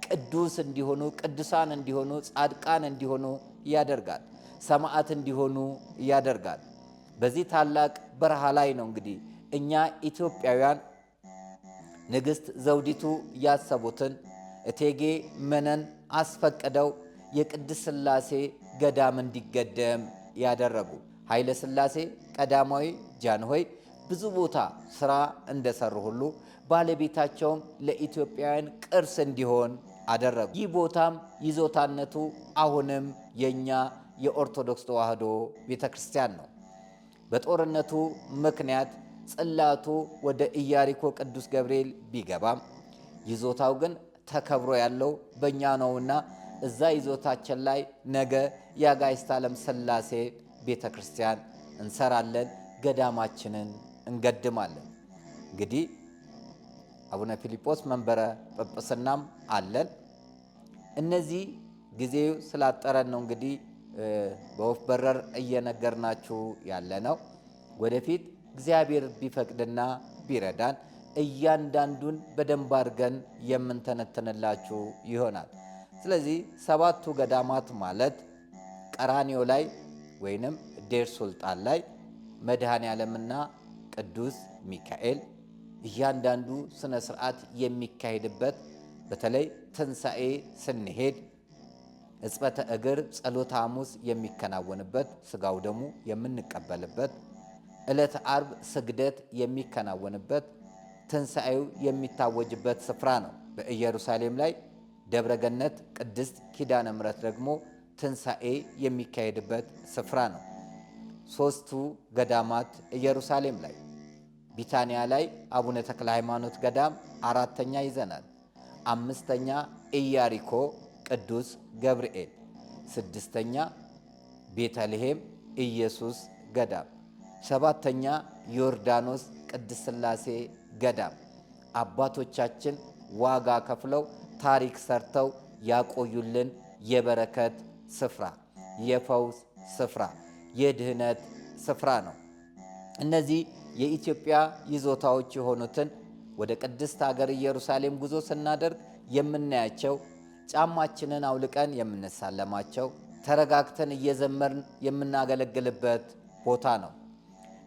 ቅዱስ እንዲሆኑ፣ ቅዱሳን እንዲሆኑ፣ ጻድቃን እንዲሆኑ ያደርጋል። ሰማዕት እንዲሆኑ ያደርጋል። በዚህ ታላቅ በረሃ ላይ ነው እንግዲህ እኛ ኢትዮጵያውያን ንግሥት ዘውዲቱ ያሰቡትን እቴጌ መነን አስፈቅደው የቅድስት ሥላሴ ገዳም እንዲገደም ያደረጉ። ኃይለ ሥላሴ ቀዳማዊ ጃንሆይ ብዙ ቦታ ሥራ እንደሰሩ ሁሉ ባለቤታቸውም ለኢትዮጵያውያን ቅርስ እንዲሆን አደረጉ። ይህ ቦታም ይዞታነቱ አሁንም የእኛ የኦርቶዶክስ ተዋሕዶ ቤተ ክርስቲያን ነው። በጦርነቱ ምክንያት ጽላቱ ወደ ኢያሪኮ ቅዱስ ገብርኤል ቢገባም ይዞታው ግን ተከብሮ ያለው በእኛ ነውና እዛ ይዞታችን ላይ ነገ የአጋዕዝተ ዓለም ሥላሴ ቤተ ክርስቲያን እንሰራለን፣ ገዳማችንን እንገድማለን። እንግዲህ አቡነ ፊልጶስ መንበረ ጵጵስናም አለን። እነዚህ ጊዜው ስላጠረን ነው እንግዲህ በወፍ በረር እየነገርናችሁ ያለ ነው። ወደፊት እግዚአብሔር ቢፈቅድና ቢረዳን እያንዳንዱን በደንብ አድርገን የምንተነትንላችሁ ይሆናል። ስለዚህ 7ቱ ገዳማት ማለት ቀራንዮ ላይ ወይንም ዴር ሱልጣን ላይ መድኃኔ ዓለምና ቅዱስ ሚካኤል እያንዳንዱ ስነ ስርዓት የሚካሄድበት፣ በተለይ ትንሣኤ ስንሄድ እጽበተ እግር ጸሎተ ሐሙስ የሚከናወንበት፣ ስጋው ደሙ የምንቀበልበት፣ ዕለተ ዓርብ ስግደት የሚከናወንበት፣ ትንሣኤው የሚታወጅበት ስፍራ ነው። በኢየሩሳሌም ላይ ደብረ ገነት ቅድስት ኪዳነ ምሕረት ደግሞ ትንሣኤ የሚካሄድበት ስፍራ ነው። 3ቱ ገዳማት ኢየሩሳሌም ላይ፣ ቢታንያ ላይ አቡነ ተክለ ሃይማኖት ገዳም 4ኛ ይዘናል። 5ኛ ኢያሪኮ ቅዱስ ገብርኤል፣ 6ኛ ቤተልሔም ኢየሱስ ገዳም፣ 7ኛ ዮርዳኖስ ቅድስት ሥላሴ ገዳም። አባቶቻችን ዋጋ ከፍለው ታሪክ ሰርተው ያቆዩልን የበረከት ስፍራ፣ የፈውስ ስፍራ፣ የድህነት ስፍራ ነው። እነዚህ የኢትዮጵያ ይዞታዎች የሆኑትን ወደ ቅድስት ሀገር ኢየሩሳሌም ጉዞ ስናደርግ የምናያቸው፣ ጫማችንን አውልቀን የምንሳለማቸው፣ ተረጋግተን እየዘመርን የምናገለግልበት ቦታ ነው።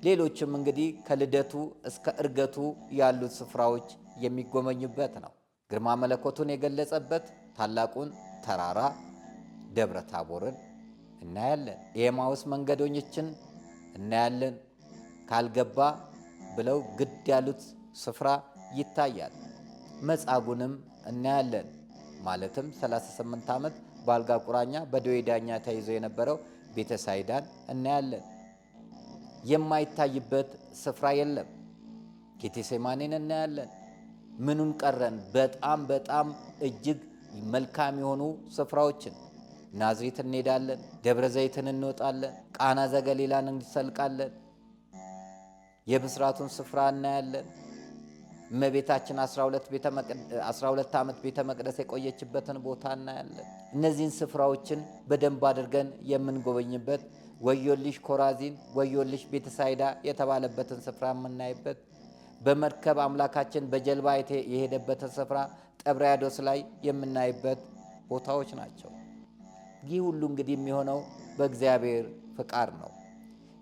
ሌሎችም እንግዲህ ከልደቱ እስከ ዕርገቱ ያሉት ስፍራዎች የሚጎበኙበት ነው። ግርማ መለኮቱን የገለጸበት ታላቁን ተራራ ደብረ ታቦርን እናያለን። የኤማውስ መንገደኞችን እናያለን። ካልገባ ብለው ግድ ያሉት ስፍራ ይታያል። መጻጉንም እናያለን። ማለትም 38 ዓመት በአልጋ ቁራኛ በደዌ ዳኛ ተይዞ የነበረው ቤተሳይዳን እናያለን። የማይታይበት ስፍራ የለም። ጌቴሴማኔን እናያለን። ምኑን ቀረን? በጣም በጣም እጅግ መልካም የሆኑ ስፍራዎችን ናዝሬት እንሄዳለን። ደብረ ዘይትን እንወጣለን። ቃና ዘገሊላን እንሰልቃለን። የብስራቱን ስፍራ እናያለን። እመቤታችን 12 ዓመት ቤተ መቅደስ የቆየችበትን ቦታ እናያለን። እነዚህን ስፍራዎችን በደንብ አድርገን የምንጎበኝበት፣ ወዮልሽ ኮራዚን፣ ወዮልሽ ቤተሳይዳ የተባለበትን ስፍራ የምናይበት፣ በመርከብ አምላካችን በጀልባ የሄደበትን ስፍራ ጠብርያዶስ ላይ የምናይበት ቦታዎች ናቸው። ይህ ሁሉ እንግዲህ የሚሆነው በእግዚአብሔር ፍቃድ ነው።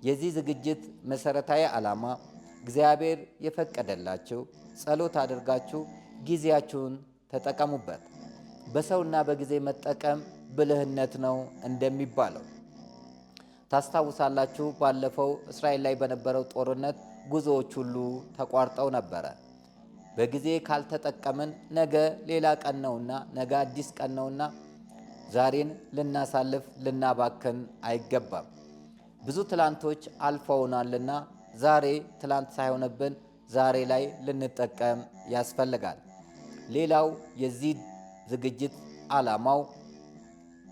የዚህ ዝግጅት መሰረታዊ ዓላማ እግዚአብሔር የፈቀደላችሁ ጸሎት አድርጋችሁ ጊዜያችሁን ተጠቀሙበት። በሰውና በጊዜ መጠቀም ብልህነት ነው እንደሚባለው ታስታውሳላችሁ። ባለፈው እስራኤል ላይ በነበረው ጦርነት ጉዞዎች ሁሉ ተቋርጠው ነበረ። በጊዜ ካልተጠቀምን ነገ ሌላ ቀን ነውና፣ ነገ አዲስ ቀን ነውና ዛሬን ልናሳልፍ ልናባክን አይገባም። ብዙ ትላንቶች አልፈውናልና ዛሬ ትላንት ሳይሆንብን ዛሬ ላይ ልንጠቀም ያስፈልጋል። ሌላው የዚህ ዝግጅት ዓላማው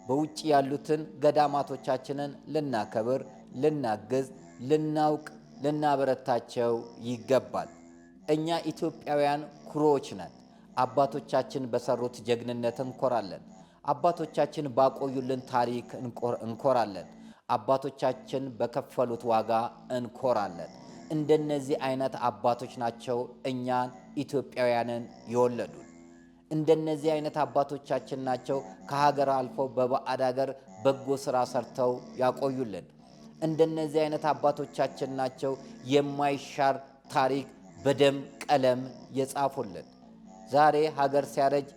በውጭ ያሉትን ገዳማቶቻችንን ልናከብር፣ ልናግዝ፣ ልናውቅ፣ ልናበረታቸው ይገባል። እኛ ኢትዮጵያውያን ኩሮዎች ነን። አባቶቻችን በሰሩት ጀግንነት እንኮራለን። አባቶቻችን ባቆዩልን ታሪክ እንኮራለን። አባቶቻችን በከፈሉት ዋጋ እንኮራለን። እንደነዚህ አይነት አባቶች ናቸው እኛን ኢትዮጵያውያንን የወለዱን። እንደነዚህ አይነት አባቶቻችን ናቸው ከሀገር አልፈው በባዕድ ሀገር በጎ ሥራ ሰርተው ያቆዩልን። እንደነዚህ አይነት አባቶቻችን ናቸው የማይሻር ታሪክ በደም ቀለም የጻፉልን። ዛሬ ሀገር ሲያረጅ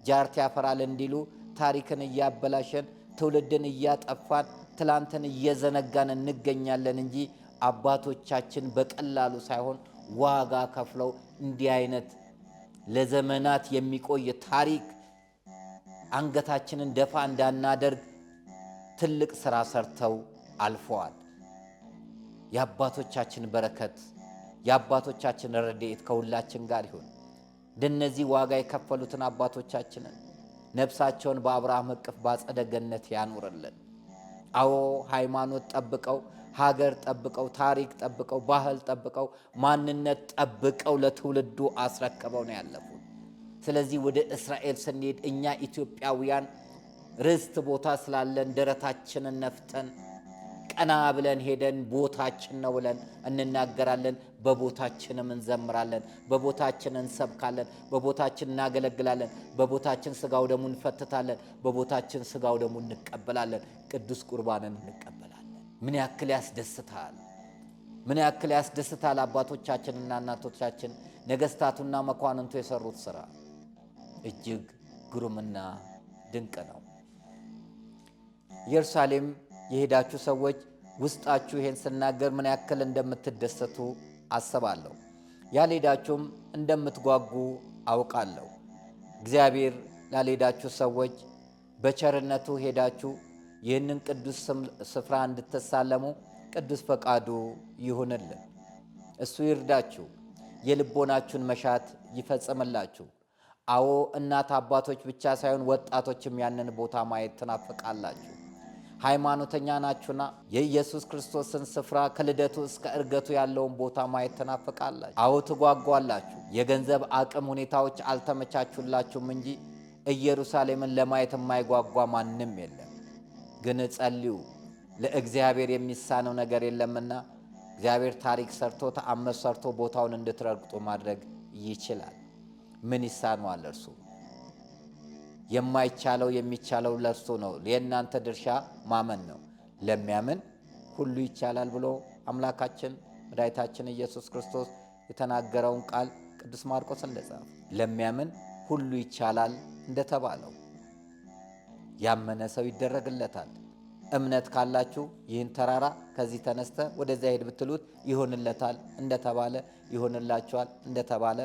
ጃርት ያፈራል እንዲሉ ታሪክን እያበላሸን ትውልድን እያጠፋን ትላንትን እየዘነጋን እንገኛለን እንጂ አባቶቻችን በቀላሉ ሳይሆን ዋጋ ከፍለው እንዲህ አይነት ለዘመናት የሚቆይ ታሪክ አንገታችንን ደፋ እንዳናደርግ ትልቅ ሥራ ሰርተው አልፈዋል። የአባቶቻችን በረከት የአባቶቻችን ረድኤት ከሁላችን ጋር ይሁን። እንደነዚህ ዋጋ የከፈሉትን አባቶቻችንን ነፍሳቸውን በአብርሃም እቅፍ በአጸደ ገነት ያኑርልን። አዎ ሃይማኖት ጠብቀው፣ ሀገር ጠብቀው፣ ታሪክ ጠብቀው፣ ባህል ጠብቀው፣ ማንነት ጠብቀው ለትውልዱ አስረክበው ነው ያለፉት። ስለዚህ ወደ እስራኤል ስንሄድ እኛ ኢትዮጵያውያን ርስት ቦታ ስላለን ደረታችንን ነፍተን ቀና ብለን ሄደን ቦታችን ነው ብለን እንናገራለን። በቦታችንም እንዘምራለን፣ በቦታችን እንሰብካለን፣ በቦታችን እናገለግላለን፣ በቦታችን ስጋው ደሙ እንፈትታለን፣ በቦታችን ስጋው ደሙ እንቀበላለን፣ ቅዱስ ቁርባንን እንቀበላለን። ምን ያክል ያስደስታል! ምን ያክል ያስደስታል! አባቶቻችንና እናቶቻችን ነገስታቱና መኳንንቱ የሰሩት ሥራ እጅግ ግሩምና ድንቅ ነው። ኢየሩሳሌም የሄዳችሁ ሰዎች ውስጣችሁ ይሄን ስናገር ምን ያክል እንደምትደሰቱ አስባለሁ። ያልሄዳችሁም እንደምትጓጉ አውቃለሁ። እግዚአብሔር ላልሄዳችሁ ሰዎች በቸርነቱ ሄዳችሁ ይህንን ቅዱስ ስፍራ እንድትሳለሙ ቅዱስ ፈቃዱ ይሁንልን። እሱ ይርዳችሁ፣ የልቦናችሁን መሻት ይፈጽምላችሁ። አዎ እናት አባቶች ብቻ ሳይሆን ወጣቶችም ያንን ቦታ ማየት ትናፍቃላችሁ። ሃይማኖተኛ ናችሁና የኢየሱስ ክርስቶስን ስፍራ ከልደቱ እስከ እርገቱ ያለውን ቦታ ማየት ትናፍቃላችሁ። አዎ ትጓጓላችሁ። የገንዘብ አቅም ሁኔታዎች አልተመቻቹላችሁም እንጂ ኢየሩሳሌምን ለማየት የማይጓጓ ማንም የለም። ግን ጸልዩ፣ ለእግዚአብሔር የሚሳነው ነገር የለምና እግዚአብሔር ታሪክ ሰርቶ ተአምር ሰርቶ ቦታውን እንድትረግጡ ማድረግ ይችላል። ምን ይሳነዋል እርሱ? የማይቻለው የሚቻለው ለእርሱ ነው። የእናንተ ድርሻ ማመን ነው። ለሚያምን ሁሉ ይቻላል ብሎ አምላካችን መድኃኒታችን ኢየሱስ ክርስቶስ የተናገረውን ቃል ቅዱስ ማርቆስ እንደጻፈ ለሚያምን ሁሉ ይቻላል እንደተባለው ያመነ ሰው ይደረግለታል። እምነት ካላችሁ ይህን ተራራ ከዚህ ተነስተ ወደዚያ ሄድ ብትሉት ይሆንለታል እንደተባለ ይሆንላችኋል እንደተባለ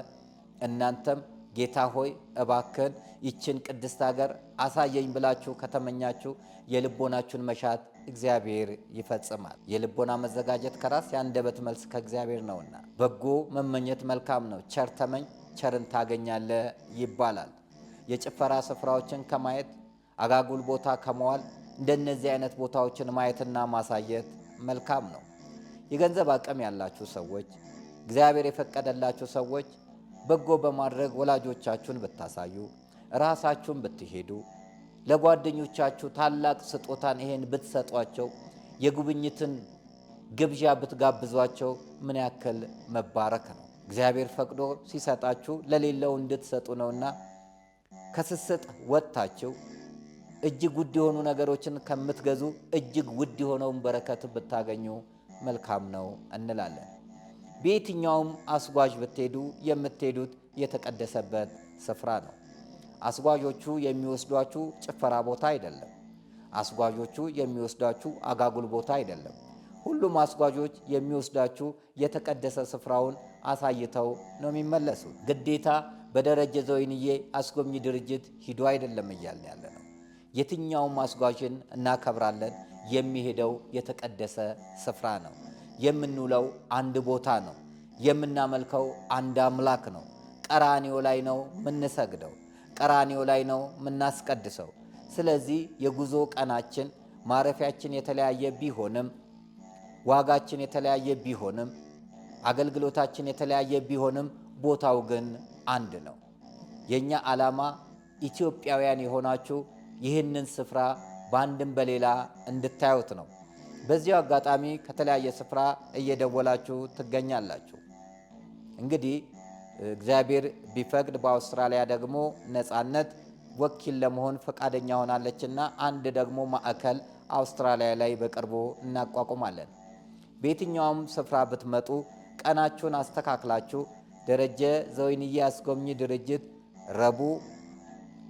እናንተም ጌታ ሆይ እባክህን ይችን ቅድስት ሀገር አሳየኝ ብላችሁ ከተመኛችሁ የልቦናችሁን መሻት እግዚአብሔር ይፈጽማል። የልቦና መዘጋጀት ከራስ የአንደበት መልስ ከእግዚአብሔር ነውና በጎ መመኘት መልካም ነው። ቸር ተመኝ ቸርን ታገኛለህ ይባላል። የጭፈራ ስፍራዎችን ከማየት አጋጉል ቦታ ከመዋል እንደነዚህ አይነት ቦታዎችን ማየትና ማሳየት መልካም ነው። የገንዘብ አቅም ያላችሁ ሰዎች፣ እግዚአብሔር የፈቀደላችሁ ሰዎች በጎ በማድረግ ወላጆቻችሁን ብታሳዩ፣ ራሳችሁን ብትሄዱ፣ ለጓደኞቻችሁ ታላቅ ስጦታን ይሄን ብትሰጧቸው፣ የጉብኝትን ግብዣ ብትጋብዟቸው ምን ያክል መባረክ ነው። እግዚአብሔር ፈቅዶ ሲሰጣችሁ ለሌለው እንድትሰጡ ነውና ከስስጥ ወጥታችሁ እጅግ ውድ የሆኑ ነገሮችን ከምትገዙ እጅግ ውድ የሆነውን በረከት ብታገኙ መልካም ነው እንላለን። በየትኛውም አስጓዥ ብትሄዱ የምትሄዱት የተቀደሰበት ስፍራ ነው። አስጓዦቹ የሚወስዷችሁ ጭፈራ ቦታ አይደለም። አስጓዦቹ የሚወስዷችሁ አጋጉል ቦታ አይደለም። ሁሉም አስጓዦች የሚወስዳችሁ የተቀደሰ ስፍራውን አሳይተው ነው የሚመለሱት። ግዴታ በደረጀ ዘወይንዬ አስጎብኚ ድርጅት ሂዱ አይደለም እያልን ያለ ነው። የትኛውም አስጓዥን እናከብራለን። የሚሄደው የተቀደሰ ስፍራ ነው። የምንውለው አንድ ቦታ ነው። የምናመልከው አንድ አምላክ ነው። ቀራንዮ ላይ ነው የምንሰግደው፣ ቀራንዮ ላይ ነው የምናስቀድሰው። ስለዚህ የጉዞ ቀናችን ማረፊያችን የተለያየ ቢሆንም፣ ዋጋችን የተለያየ ቢሆንም፣ አገልግሎታችን የተለያየ ቢሆንም ቦታው ግን አንድ ነው። የኛ ዓላማ ኢትዮጵያውያን የሆናችሁ ይህንን ስፍራ በአንድም በሌላ እንድታዩት ነው። በዚሁ አጋጣሚ ከተለያየ ስፍራ እየደወላችሁ ትገኛላችሁ። እንግዲህ እግዚአብሔር ቢፈቅድ በአውስትራሊያ ደግሞ ነፃነት ወኪል ለመሆን ፈቃደኛ ሆናለችና አንድ ደግሞ ማዕከል አውስትራሊያ ላይ በቅርቡ እናቋቁማለን። በየትኛውም ስፍራ ብትመጡ ቀናችሁን አስተካክላችሁ ደረጀ ዘወይንዬ አስጎብኚ ድርጅት ረቡዕ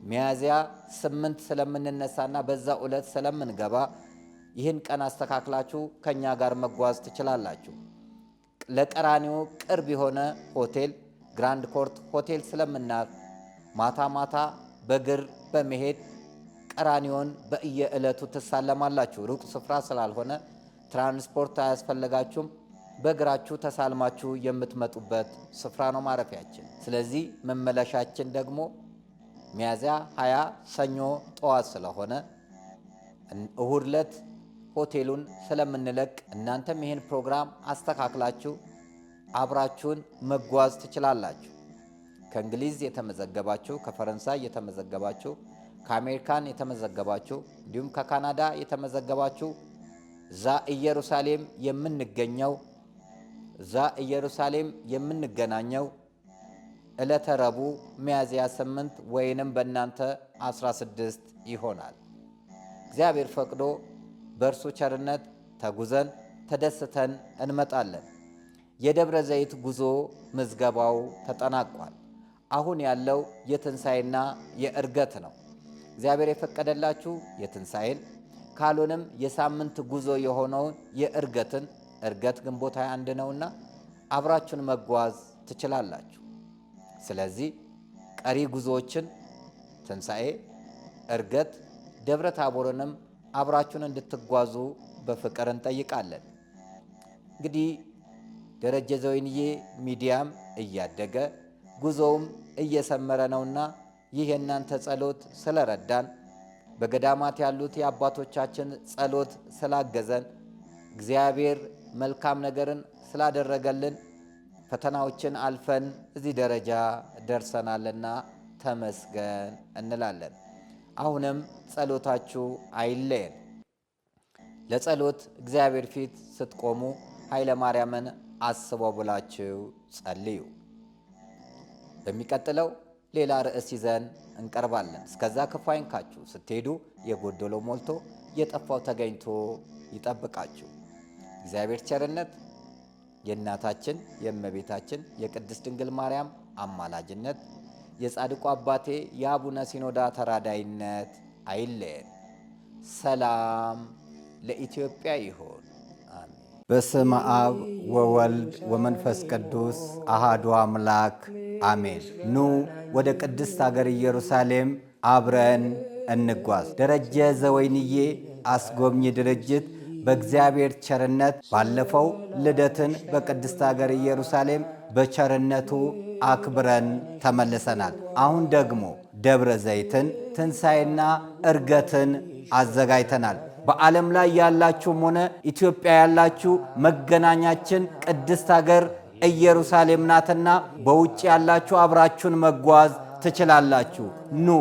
ሚያዝያ 8 ስለምንነሳና በዛ ዕለት ስለምንገባ ይህን ቀን አስተካክላችሁ ከኛ ጋር መጓዝ ትችላላችሁ። ለቀራንዮ ቅርብ የሆነ ሆቴል ግራንድ ኮርት ሆቴል ስለምናርፍ ማታ ማታ በእግር በመሄድ ቀራንዮን በየዕለቱ ትሳለማላችሁ። ሩቅ ስፍራ ስላልሆነ ትራንስፖርት አያስፈልጋችሁም። በእግራችሁ ተሳልማችሁ የምትመጡበት ስፍራ ነው ማረፊያችን። ስለዚህ መመለሻችን ደግሞ ሚያዝያ 20 ሰኞ ጠዋት ስለሆነ እሁድ ዕለት ሆቴሉን ስለምንለቅ እናንተም ይህን ፕሮግራም አስተካክላችሁ አብራችሁን መጓዝ ትችላላችሁ። ከእንግሊዝ የተመዘገባችሁ፣ ከፈረንሳይ የተመዘገባችሁ፣ ከአሜሪካን የተመዘገባችሁ እንዲሁም ከካናዳ የተመዘገባችሁ እዛ ኢየሩሳሌም የምንገናኘው ዕለተ ረቡዕ ሚያዝያ 8 ወይንም በእናንተ 16 ይሆናል። እግዚአብሔር ፈቅዶ በእርሱ ቸርነት ተጉዘን ተደስተን እንመጣለን። የደብረ ዘይት ጉዞ ምዝገባው ተጠናቋል። አሁን ያለው የትንሣኤና የዕርገት ነው። እግዚአብሔር የፈቀደላችሁ የትንሣኤን ካልሆነም የሳምንት ጉዞ የሆነውን የዕርገትን ዕርገት ግንቦት 21 ነውና አብራችሁን መጓዝ ትችላላችሁ። ስለዚህ ቀሪ ጉዞዎችን ትንሣኤ፣ ዕርገት፣ ደብረ ታቦርንም አብራችሁን እንድትጓዙ በፍቅር እንጠይቃለን። እንግዲህ ደረጀ ዘወይንዬ ሚዲያም እያደገ ጉዞውም እየሰመረ ነውና ይህ የእናንተ ጸሎት ስለረዳን በገዳማት ያሉት የአባቶቻችን ጸሎት ስላገዘን እግዚአብሔር መልካም ነገርን ስላደረገልን ፈተናዎችን አልፈን እዚህ ደረጃ ደርሰናልና ተመስገን እንላለን። አሁንም ጸሎታችሁ አይለየን። ለጸሎት እግዚአብሔር ፊት ስትቆሙ ኃይለ ማርያምን አስበው ብላችሁ ጸልዩ። በሚቀጥለው ሌላ ርዕስ ይዘን እንቀርባለን። እስከዛ ክፉ አይንካችሁ። ስትሄዱ የጎደሎ ሞልቶ የጠፋው ተገኝቶ ይጠብቃችሁ። እግዚአብሔር ቸርነት፣ የእናታችን የእመቤታችን የቅድስት ድንግል ማርያም አማላጅነት፣ የጻድቁ አባቴ የአቡነ ሲኖዳ ተራዳይነት አይለየን። ሰላም ለኢትዮጵያ ይሆን። አሜን። በስመ አብ ወወልድ ወመንፈስ ቅዱስ አሃዱ አምላክ አሜን። ኑ ወደ ቅድስት ሀገር ኢየሩሳሌም አብረን እንጓዝ። ደረጀ ዘወይንዬ አስጎብኚ ድርጅት በእግዚአብሔር ቸርነት ባለፈው ልደትን በቅድስት ሀገር ኢየሩሳሌም በቸርነቱ አክብረን ተመልሰናል። አሁን ደግሞ ደብረ ዘይትን ትንሣኤና ዕርገትን አዘጋጅተናል። በዓለም ላይ ያላችሁም ሆነ ኢትዮጵያ ያላችሁ መገናኛችን ቅድስት ሀገር ኢየሩሳሌም ናትና በውጭ ያላችሁ አብራችሁን መጓዝ ትችላላችሁ። ኑ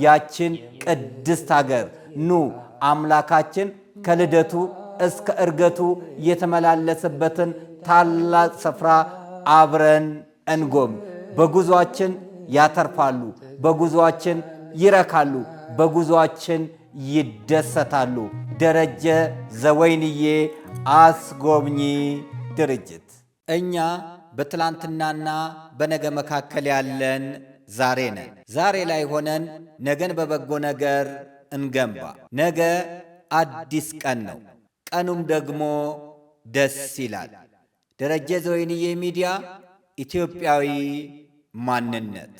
ያችን ቅድስት ሀገር ኑ አምላካችን ከልደቱ እስከ ዕርገቱ የተመላለሰበትን ታላቅ ስፍራ አብረን እንጎብኝ። በጉዟችን ያተርፋሉ፣ በጉዟችን ይረካሉ፣ በጉዟችን ይደሰታሉ። ደረጀ ዘወይንዬ አስጎብኚ ድርጅት። እኛ በትላንትናና በነገ መካከል ያለን ዛሬ ነን። ዛሬ ላይ ሆነን ነገን በበጎ ነገር እንገንባ። ነገ አዲስ ቀን ነው፣ ቀኑም ደግሞ ደስ ይላል። ደረጀ ዘወይንዬ ሚዲያ ኢትዮጵያዊ ማንነት